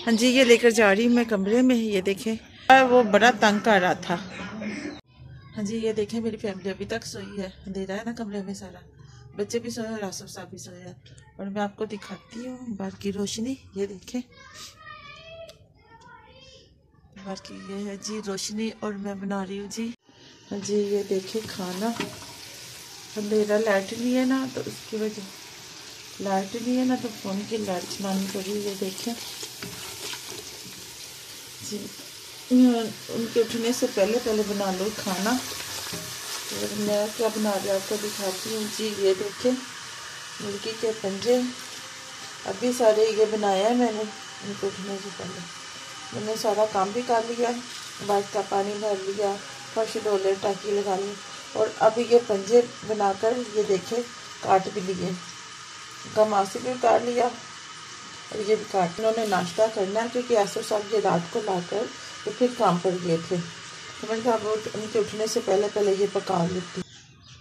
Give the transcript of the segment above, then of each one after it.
हाँ जी, ये लेकर जा रही हूँ मैं कमरे में। ये देखें, वो बड़ा तंग कर रहा था। हाँ जी, ये देखें मेरी फैमिली अभी तक सोई है। अंधेरा है ना कमरे में सारा, बच्चे भी सोए और आसफ साहब भी सोए हैं। और मैं आपको दिखाती हूँ बाहर की रोशनी। ये देखें बाहर की ये है जी रोशनी, और मैं बना रही हूँ जी। हाँ जी, ये देखें खाना। अंधेरा लाइट नहीं है ना, तो उसकी वजह लाइट नहीं है ना, तो फ़ोन की लाइट चलानी पड़ी। ये देखें जी, उनके उठने से पहले पहले बना लो खाना। और मैं क्या बना रही हूँ आपको दिखाती हूँ जी। ये देखें मुर्गी के पंजे, अभी सारे ये बनाया है मैंने उनके उठने से पहले। मैंने सारा काम भी कर लिया, बाइक का पानी भर लिया, फर्श डोले, टाँकी लगा ली, और अभी ये पंजे बनाकर ये देखें काट भी लिए। गमासी भी काट लिया और ये भी काट। उन्होंने नाश्ता करना है क्योंकि आसफ साहब ये रात को लाकर तो फिर काम पर गए थे, तो मैंने कहा वो उनके उठने से पहले पहले ये पका लेती।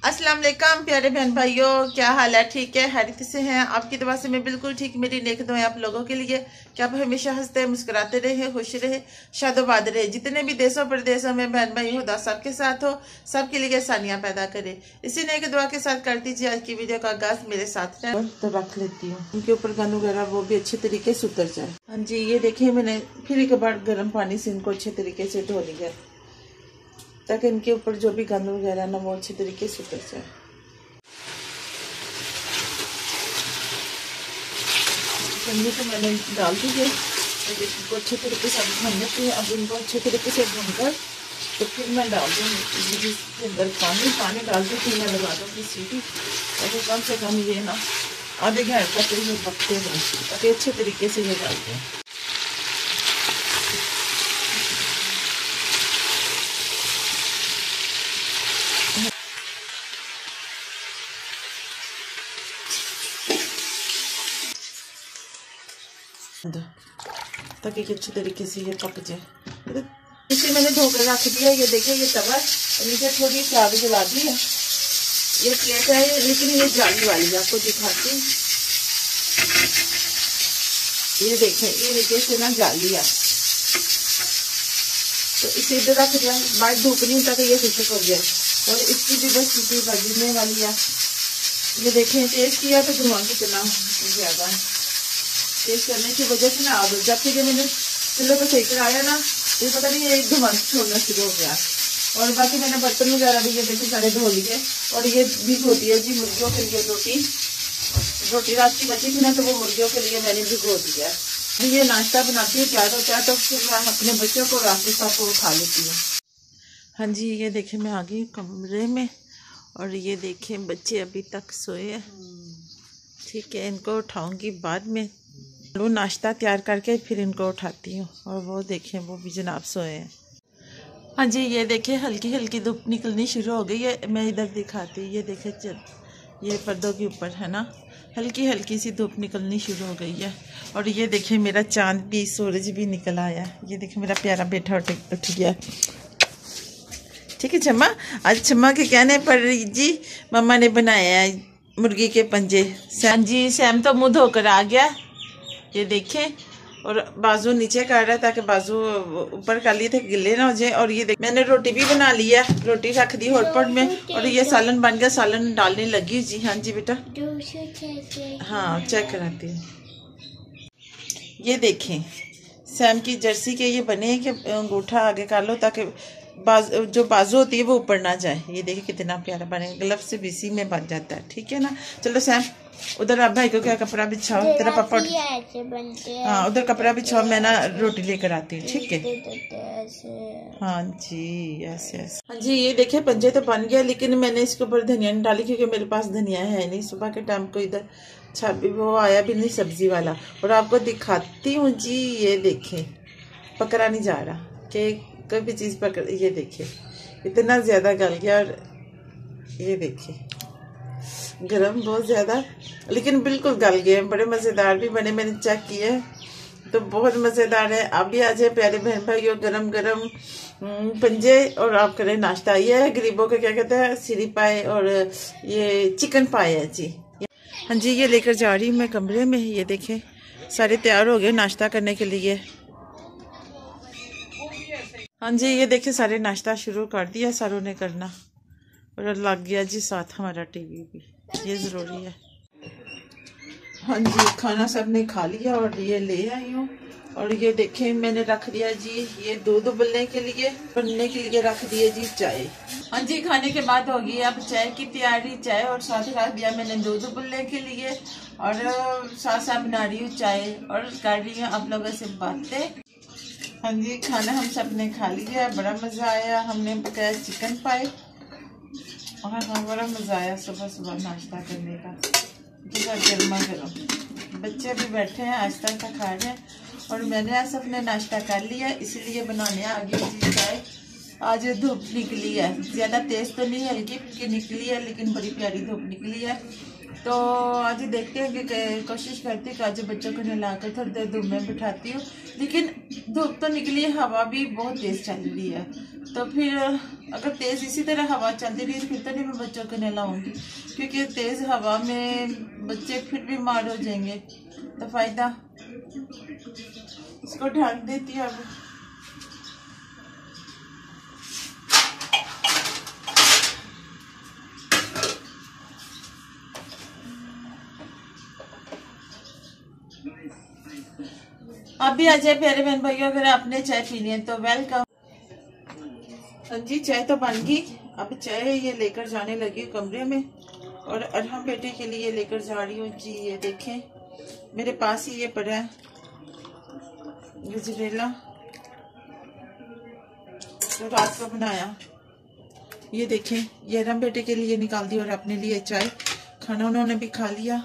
अस्सलाम वालेकुम प्यारे बहन भाइयों, क्या हाल है? ठीक है, हैरियत से हैं? आपकी दुआ से मैं बिल्कुल ठीक। मेरी नेक दुआएं आप लोगों के लिए कि आप हमेशा हंसते मुस्कुराते रहे, खुश रहे, शादोबाद रहे। जितने भी देशों प्रदेशों में बहन भाई खुदा सबके साथ हो, सबके लिए आसानियां पैदा करे। इसी नेक दुआ के साथ करती जी आज की वीडियो का आगाज। मेरे साथ है तो रख लेती हूँ उनके ऊपर गन वगैरह, वो भी अच्छे तरीके से उतर जाए। हाँ जी, ये देखिए मैंने फिर एक बार गर्म पानी से इनको अच्छे तरीके से धो लिया ताकि इनके ऊपर जो भी गंद वगैरह ना वो अच्छे तरीके से उतर जाए। पन्नी तो मैंने डाल दी है, इनको अच्छे तरीके से भून लेते हैं। अब इनको अच्छे तरीके से भूनकर तो फिर मैं डाल दूँगी इसके अंदर पानी डाल के फिर मैं लगा दूँगी सीटी। और कम से कम ये ना आधे घंटे तक ये पकते हैं ताकि अच्छे तरीके से ये डालते हैं। ताकि अच्छे तरीके से ये पक जाए। इसे मैंने धोकर रख दिया। ये देखिए ये तवा नीचे थोड़ी सी आग जला दी है। ये प्लेट है लेकिन ये जाली वाली है, आपको दिखाती हूँ। ये देखें ये नीचे से ना जाली है, तो इसे इधर रख दिया। बाहर धूप नहीं ताकि ये खुशक हो जाए। और इसकी भी बस सीटी बजने वाली है। ये देखें टेस्ट किया तो धुआं कितना ज्यादा है। टेस्ट करने की वजह से ना आग जब से मैंने चूल्हे पर सेक कराया ना, ये पता नहीं ये धुआं छोड़ना शुरू हो गया। और बाकी मैंने बर्तन वगैरह भी ये देखिए सारे धो लिए। और ये भी धोती है जी मुर्गियों के लिए रोटी रात की बची थी ना, तो वो मुर्गियों के लिए मैंने भिगो दिया। ये नाश्ता बनाती है तैयार होता है तो फिर मैं अपने बच्चों को रास्ते साथ को खा लेती हूँ। हाँ जी, ये देखें मैं आ गई कमरे में, और ये देखें बच्चे अभी तक सोए हैं। ठीक है, इनको उठाऊंगी बाद में। वो नाश्ता तैयार करके फिर इनको उठाती हूँ। और वो देखें वो भी जनाब सोए हैं। हाँ जी, ये देखें हल्की हल्की धूप निकलनी शुरू हो गई है। मैं इधर दिखाती हूँ, ये देखें ये पर्दों के ऊपर है ना, हल्की हल्की सी धूप निकलनी शुरू हो गई है। और ये देखें मेरा चांद भी, सूरज भी निकल आया। ये देखें मेरा प्यारा बेटा उठ गया। ठीक है छम्मा, आज छम्मा के कहने पर जी मम्मा ने बनाया है मुर्गी के पंजे। सैम जी सैम तो मुँह धोकर आ गया। ये देखें, और बाजू नीचे कर रहा है ताकि बाजू ऊपर कर लिए थे गिले ना हो जाए। और ये देख मैंने रोटी भी बना ली है, रोटी रख दी हॉटपॉट में। और ये सालन बन गया, सालन डालने लगी जी। हाँ जी बेटा, हाँ चेक कराती हूँ। ये देखें सैम की जर्सी के ये बने हैं कि अंगूठा आगे कर लो ताकि जो बाजू होती है वो ऊपर ना जाए। ये देखिए कितना प्यारा बने, ग्लव से भी इसी में बन जाता है। ठीक है ना, चलो सैम उधर आप भाई को क्या कपड़ा बिछाओ, तेरा पापा। हाँ उधर कपड़ा बिछाओ, मैं ना रोटी लेकर आती हूँ। ठीक है, हाँ जी ऐसे ऐसे। हाँ जी, ये देखिए पंजे तो बन गया, लेकिन मैंने इसके ऊपर धनिया नहीं डाली क्योंकि मेरे पास धनिया है नहीं। सुबह के टाइम को इधर छाबी वो आया भी नहीं सब्जी वाला। और आपको दिखाती हूँ जी, ये देखें पकड़ा नहीं जा रहा कि कोई भी चीज़ पकड़। ये देखिए इतना ज़्यादा गल गया। और ये देखिए गरम बहुत ज़्यादा, लेकिन बिल्कुल गल गए। बड़े मज़ेदार भी बने, मैंने चेक किए तो बहुत मज़ेदार है। आप भी आ जाए प्यारे बहन भाइयों, गरम गरम पंजे और आप करें नाश्ता। ये है गरीबों के क्या कहते हैं सीरी पाए, और ये चिकन पाए है जी। हाँ जी, ये लेकर जा रही हूँ मैं कमरे में। ये देखें सारे तैयार हो गए नाश्ता करने के लिए। हाँ जी, ये देखिए सारे नाश्ता शुरू कर दिया सारों ने करना, और लग गया जी साथ हमारा टीवी भी, ये ज़रूरी है। हाँ जी, खाना सबने खा लिया और ये ले आई हूँ। और ये देखें मैंने रख दिया जी ये दूध उबलने के लिए, बनने के लिए रख दिए जी चाय। हाँ जी, खाने के बाद होगी अब चाय की तैयारी। चाय और साथ रख दिया मैंने दूध उबलने के लिए, और साथ साथ बना रही हूँ चाय और कर रही हूँ आप लोगों से बातें। हाँ जी, खाना हम सब ने खा लिया, बड़ा मज़ा आया। हमने पकाया चिकन पाई, और हाँ बड़ा मज़ा आया सुबह सुबह नाश्ता करने का, गर्मा गर्म। बच्चे भी बैठे हैं आहिस्ता आहिस्ता खा रहे हैं, और मैंने आज अपने नाश्ता कर लिया, इसीलिए बनाने आ गई जी चाय। आज धूप निकली है, ज़्यादा तेज़ तो नहीं, हल्की फुल्की निकली है, लेकिन बड़ी प्यारी धूप निकली है। तो आज देखते हैं कि कोशिश करती हूँ कि आज बच्चों को नहलाकर थोड़ी देर धूप में बिठाती हूँ, लेकिन धूप तो निकली है, हवा भी बहुत तेज़ चल रही है। तो फिर अगर तेज़ इसी तरह हवा चलती रही फिर तो नहीं मैं बच्चों को नहलाऊंगी, क्योंकि तेज़ हवा में बच्चे फिर बीमार हो जाएंगे, तो फ़ायदा। इसको ढक देती हूँ अब। आप भी आ जाए प्यारे बहन भाइयों, अगर आपने चाय पीनी है तो वेलकम। हाँ जी, चाय तो बन गई। अब चाय ये लेकर जाने लगी कमरे में, और अरहम बेटे के लिए लेकर जा रही हूँ जी। ये देखें मेरे पास ही ये पड़ा है गजरेला, तो रात को बनाया। ये देखें ये अरहम बेटे के लिए निकाल दी, और अपने लिए चाय। खाना उन्होंने भी खा लिया।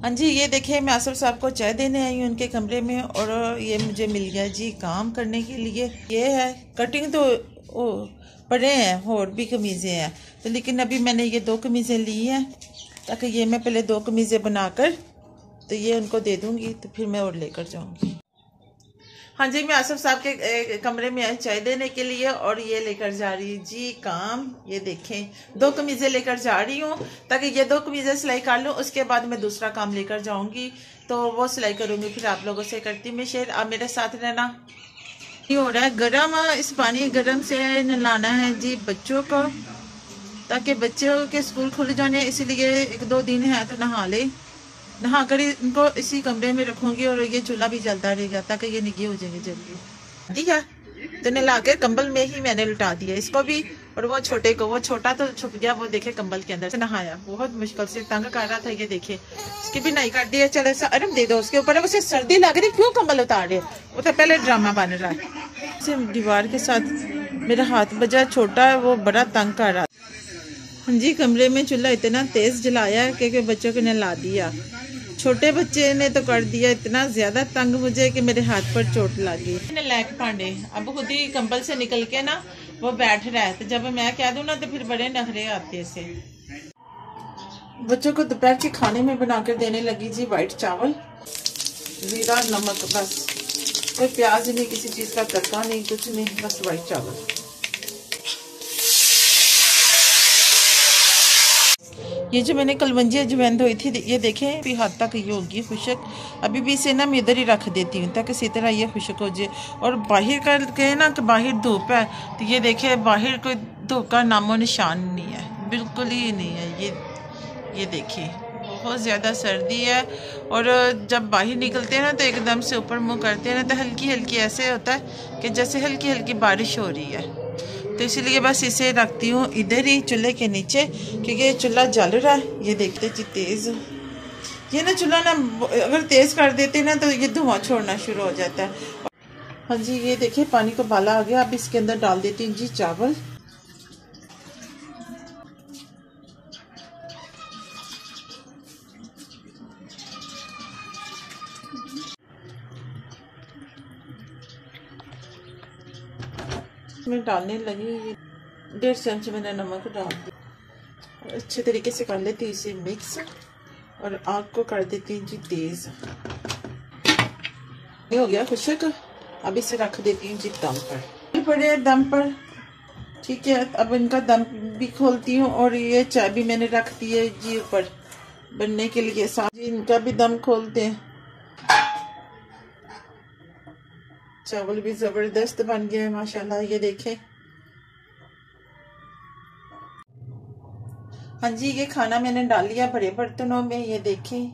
हाँ जी, ये देखिए मैं आसफ साहब को चाय देने आई हूँ उनके कमरे में, और ये मुझे मिल गया जी काम करने के लिए। ये है कटिंग तो पड़े हैं, और भी कमीज़ें हैं, तो लेकिन अभी मैंने ये 2 कमीज़ें ली हैं, ताकि ये मैं पहले 2 कमीज़ें बनाकर तो ये उनको दे दूँगी, तो फिर मैं और लेकर जाऊँगी। हाँ जी, मैं आसफ साहब के कमरे में आई चाय देने के लिए, और ये लेकर जा रही हूँ जी काम। ये देखें 2 कमीज़ें लेकर जा रही हूँ, ताकि ये 2 कमीज़ें सिलाई कर लूँ, उसके बाद मैं दूसरा काम लेकर जाऊँगी, तो वो सिलाई करूँगी, फिर आप लोगों से करती मैं शेयर। आप मेरे साथ रहना। ये हो रहा है गरम, इस पानी गरम से नहलाना है जी बच्चों को, ताकि बच्चों के स्कूल खुल जाने, इसलिए 1-2 दिन है तो नहा ले। नहा कर इनको इसी कमरे में रखूंगी, और ये चूल्हा भी जलता रहेगा, ताकि ये निगी हो जाएंगे जल्दी। ठीक है, तो नहला के कंबल में ही मैंने लुटा दिया इसको भी, और वो छोटे को, वो छोटा तो छुप गया, वो देखे कंबल के अंदर से नहाया, बहुत मुश्किल से तंग कर रहा था। ये देखे उसकी भी नहीं कर दिया। चलो अरे दे दो उसके ऊपर, उसे सर्दी लग रही, क्यों कंबल उतार रहे? वो तो पहले ड्रामा बन रहा है। दीवार के साथ मेरा हाथ बजा, छोटा है वो, बड़ा तंग कर रहा। हाँ जी, कमरे में चूल्हा इतना तेज जलाया क्योंकि बच्चों को नहला दिया। छोटे बच्चे ने तो कर दिया इतना ज्यादा तंग मुझे कि मेरे हाथ पर चोट लगी। लायक पांडे अब खुद ही कंबल से निकल के ना वो बैठ रहा है, तो जब मैं कह दूं ना तो फिर बड़े नखरे आते से। बच्चों को दोपहर के खाने में बनाकर देने लगी जी वाइट चावल, जीरा नमक, बस कोई प्याज नहीं, किसी चीज का तड़का नहीं, कुछ नहीं, बस वाइट चावल। ये जो मैंने कलवंजी अजवैन धोई थी, ये देखें भी हाथ तक ये होगी खुशक। अभी भी इसे ना मैं इधर ही रख देती हूँ ताकि इसी तरह ये खुशक हो जाए। और बाहर का कहे ना कि बाहर धूप है, तो ये देखे बाहर कोई धूप का नामो निशान नहीं है, बिल्कुल ही नहीं है। ये देखिए बहुत ज़्यादा सर्दी है, और जब बाहर निकलते हैं ना तो एकदम से ऊपर मुँह करते हैं ना तो हल्की हल्की ऐसे होता है कि जैसे हल्की हल्की बारिश हो रही है। तो इसीलिए बस इसे रखती हूँ इधर ही चूल्हे के नीचे, क्योंकि चूल्हा जल रहा है। ये देखते जी तेज़, ये ना चूल्हा ना अगर तेज़ कर देते ना तो ये धुआं छोड़ना शुरू हो जाता है। हाँ जी, ये देखिए पानी को बाला आ गया। अब इसके अंदर डाल देती हूँ जी चावल। मैं डालने लगी 1.5 चम्मच मैंने नमक डाल दिया। अच्छे तरीके से कर लेती हूँ इसे मिक्स, और आग को कर देती हूँ जी तेज। ये हो गया खुशक। अब इसे रख देती हूँ जी दम पर, पड़े दम पर। ठीक है, अब इनका दम भी खोलती हूँ, और ये चाय भी मैंने रख दी है जी ऊपर बनने के लिए। साथ इनका भी दम खोलते हैं। चावल भी जबरदस्त बन गया है माशाल्लाह, ये देखें। हाँ जी, ये खाना मैंने डाल लिया बड़े बर्तनों में। ये देखें,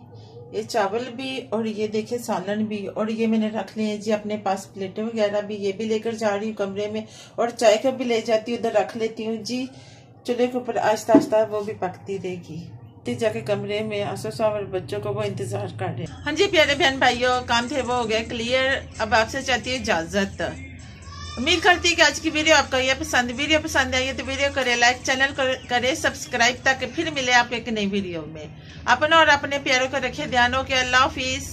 ये चावल भी और ये देखें सालन भी, और ये मैंने रख लिए हैं जी अपने पास प्लेटें वगैरह भी। ये भी लेकर जा रही हूँ कमरे में, और चाय कप भी ले जाती हूँ, उधर रख लेती हूँ जी चूल्हे के ऊपर। आहिस्ता आहिस्ता वो भी पकती रहेगी। जाके कमरे में आसो साहब और बच्चों को वो इंतजार कर रहे हैं। हाँ जी प्यारे बहन भाइयों, काम थे वो हो गया क्लियर। अब आपसे चाहती है इजाजत। उम्मीद करती है कि आज की वीडियो आपको ये पसंद आई है तो वीडियो करे लाइक, चैनल करे सब्सक्राइब, ताकि फिर मिले आप एक नई वीडियो में। अपना और अपने प्यारों को रखे ध्यान हो के। अल्लाह हाफिज।